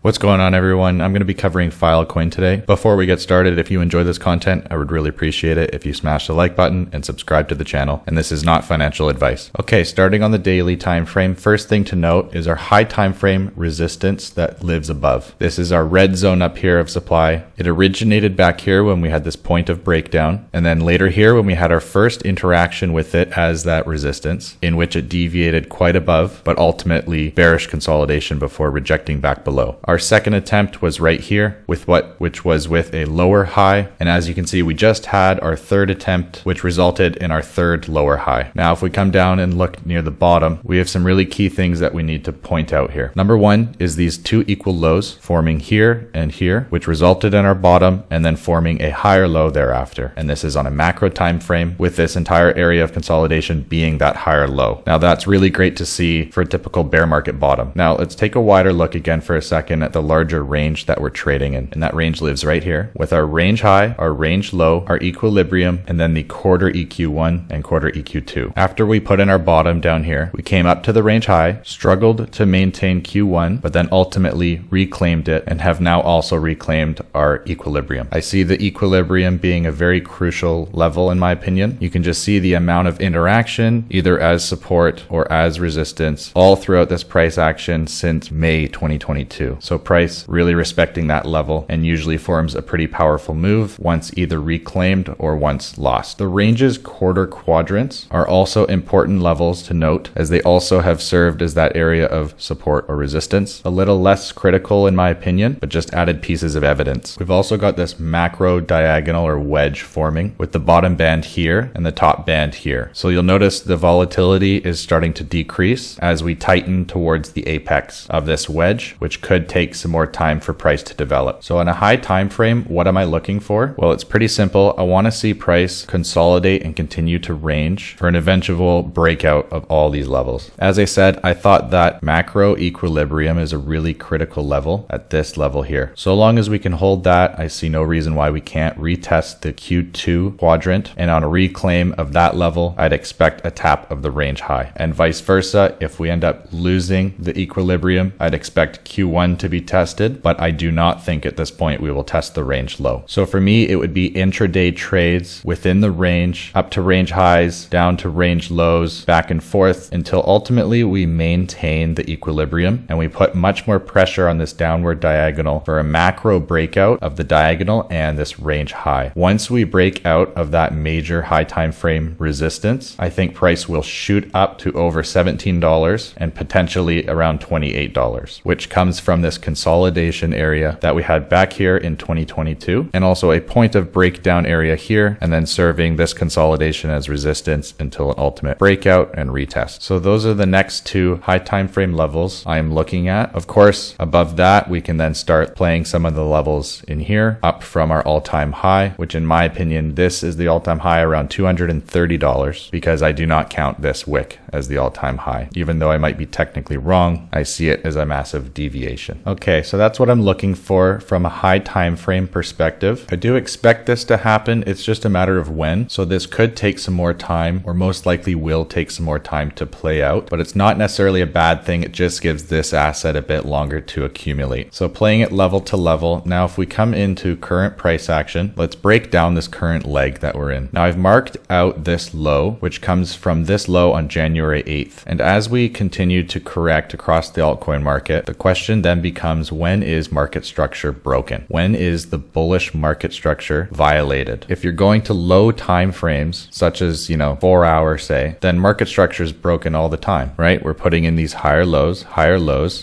What's going on, everyone? I'm going to be covering FILECOIN today. Before we get started, if you enjoy this content, I would really appreciate it if you smash the like button and subscribe to the channel. And this is not financial advice. Okay, starting on the daily time frame, first thing to note is our high time frame resistance that lives above. This is our red zone up here of supply. It originated back here when we had this point of breakdown, and then later here when we had our first interaction with it as that resistance, in which it deviated quite above, but ultimately bearish consolidation before rejecting back below. Our second attempt was right here which was with a lower high, and as you can see, we just had our third attempt, which resulted in our third lower high. Now if we come down and look near the bottom, we have some really key things that we need to point out here. Number one is these two equal lows forming here and here, which resulted in our bottom and then forming a higher low thereafter. And this is on a macro time frame, with this entire area of consolidation being that higher low. Now that's really great to see for a typical bear market bottom. Now let's take a wider look again for a second at the larger range that we're trading in. And that range lives right here with our range high, our range low, our equilibrium, and then the quarter EQ1 and quarter EQ2. After we put in our bottom down here, we came up to the range high, struggled to maintain Q1, but then ultimately reclaimed it and have now also reclaimed our equilibrium. I see the equilibrium being a very crucial level in my opinion. You can just see the amount of interaction either as support or as resistance all throughout this price action since May 2022. So price really respecting that level and usually forms a pretty powerful move once either reclaimed or once lost. The range's quarter quadrants are also important levels to note, as they also have served as that area of support or resistance. A little less critical in my opinion, but just added pieces of evidence. We've also got this macro diagonal or wedge forming with the bottom band here and the top band here. So you'll notice the volatility is starting to decrease as we tighten towards the apex of this wedge, which could take some more time for price to develop. So on a high time frame, what am I looking for? Well, it's pretty simple. I want to see price consolidate and continue to range for an eventual breakout of all these levels. As I said, I thought that macro equilibrium is a really critical level at this level here. So long as we can hold that, I see no reason why we can't retest the Q2 quadrant, and on a reclaim of that level, I'd expect a tap of the range high, and vice versa. If we end up losing the equilibrium, I'd expect Q1 to be tested, but I do not think at this point we will test the range low. So for me, it would be intraday trades within the range, up to range highs, down to range lows, back and forth until ultimately we maintain the equilibrium and we put much more pressure on this downward diagonal for a macro breakout of the diagonal and this range high. Once we break out of that major high time frame resistance, I think price will shoot up to over $17 and potentially around $28, which comes from this consolidation area that we had back here in 2022, and also a point of breakdown area here, and then serving this consolidation as resistance until an ultimate breakout and retest. So those are the next two high time frame levels I'm looking at. Of course, above that, we can then start playing some of the levels in here up from our all-time high, which in my opinion, this is the all-time high around $230, because I do not count this wick as the all-time high. Even though I might be technically wrong, I see it as a massive deviation. Okay, so that's what I'm looking for from a high time frame perspective. I do expect this to happen. It's just a matter of when. So this could take some more time, or most likely will take some more time to play out, but it's not necessarily a bad thing. It just gives this asset a bit longer to accumulate. So playing it level to level. Now, if we come into current price action, let's break down this current leg that we're in. Now I've marked out this low, which comes from this low on January 8th. And as we continue to correct across the altcoin market, the question then becomes, when is market structure broken? When is the bullish market structure violated? If you're going to low time frames, such as, 4 hours, say, then market structure is broken all the time, right? We're putting in these higher lows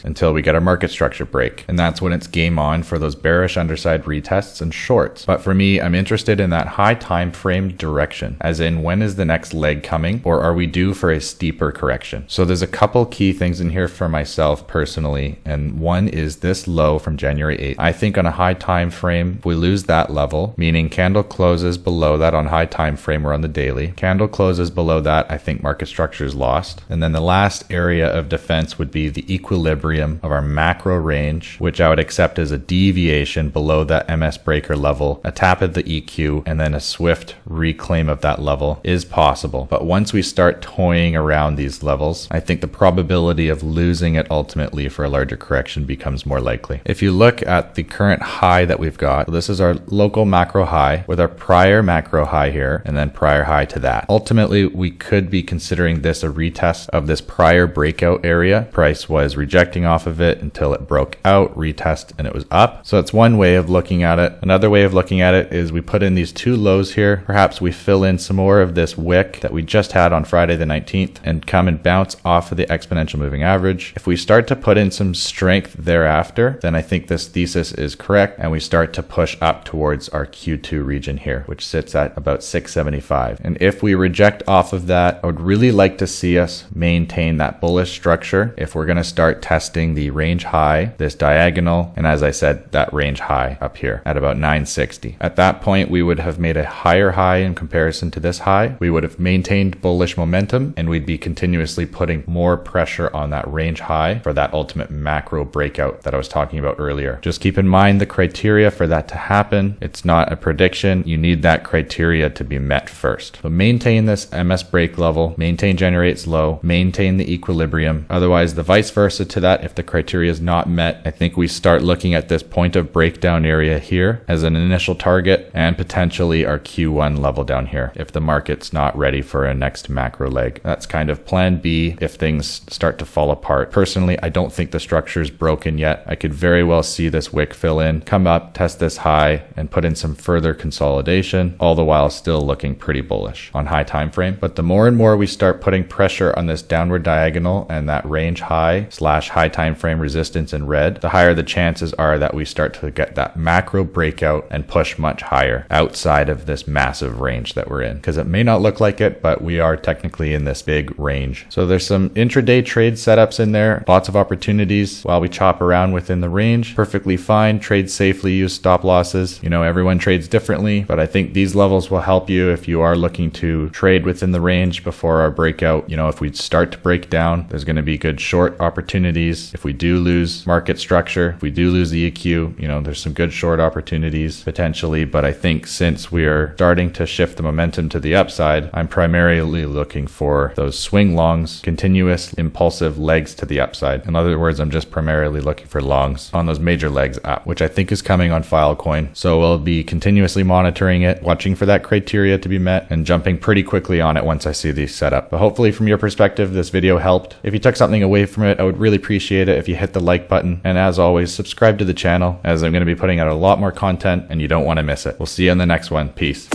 until we get our market structure break. And that's when it's game on for those bearish underside retests and shorts. But for me, I'm interested in that high time frame direction, as in when is the next leg coming, or are we due for a steeper correction? So there's a couple key things in here for myself personally, and one is this low from January 8th. I think on a high time frame, if we lose that level, meaning candle closes below that on high time frame or on the daily, candle closes below that, I think market structure is lost. And then the last area of defense would be the equilibrium of our macro range, which I would accept as a deviation below that MS breaker level, a tap of the EQ, and then a swift reclaim of that level is possible. But once we start toying around these levels, I think the probability of losing it ultimately for a larger correction becomes becomes more likely. If you look at the current high that we've got, so this is our local macro high with our prior macro high here and then prior high to that. Ultimately, we could be considering this a retest of this prior breakout area. Price was rejecting off of it until it broke out, retest, and it was up. So that's one way of looking at it. Another way of looking at it is we put in these two lows here. Perhaps we fill in some more of this wick that we just had on Friday the 19th and come and bounce off of the exponential moving average. If we start to put in some strength thereafter, then I think this thesis is correct and we start to push up towards our Q2 region here, which sits at about 675. And if we reject off of that, I would really like to see us maintain that bullish structure if we're going to start testing the range high, this diagonal, and as I said, that range high up here at about 960. At that point, we would have made a higher high in comparison to this high. We would have maintained bullish momentum and we'd be continuously putting more pressure on that range high for that ultimate macro breakout that I was talking about earlier. Just keep in mind the criteria for that to happen. It's not a prediction. You need that criteria to be met first. So maintain this MS break level, maintain generates low, maintain the equilibrium. Otherwise, the vice versa to that, if the criteria is not met, I think we start looking at this point of breakdown area here as an initial target and potentially our Q1 level down here if the market's not ready for a next macro leg. That's kind of plan B if things start to fall apart. Personally, I don't think the structure is broken yet. I could very well see this wick fill in, come up, test this high, and put in some further consolidation, all the while still looking pretty bullish on high time frame. But the more and more we start putting pressure on this downward diagonal and that range high / high time frame resistance in red, the higher the chances are that we start to get that macro breakout and push much higher outside of this massive range that we're in. Because it may not look like it, but we are technically in this big range. So there's some intraday trade setups in there, lots of opportunities while we chop around within the range. Perfectly fine. Trade safely, use stop losses. You know, everyone trades differently, but I think these levels will help you if you are looking to trade within the range before our breakout. You know, if we start to break down, there's going to be good short opportunities. If we do lose market structure, if we do lose the EQ, you know, there's some good short opportunities potentially. But I think since we are starting to shift the momentum to the upside, I'm primarily looking for those swing longs, continuous impulsive legs to the upside. In other words, I'm just primarily looking for longs on those major legs up, which I think is coming on FILECOIN. So we'll be continuously monitoring it, watching for that criteria to be met, and jumping pretty quickly on it once I see these set up. But hopefully from your perspective, this video helped. If you took something away from it, I would really appreciate it if you hit the like button. And as always, subscribe to the channel as I'm going to be putting out a lot more content and you don't want to miss it. We'll see you in the next one. Peace.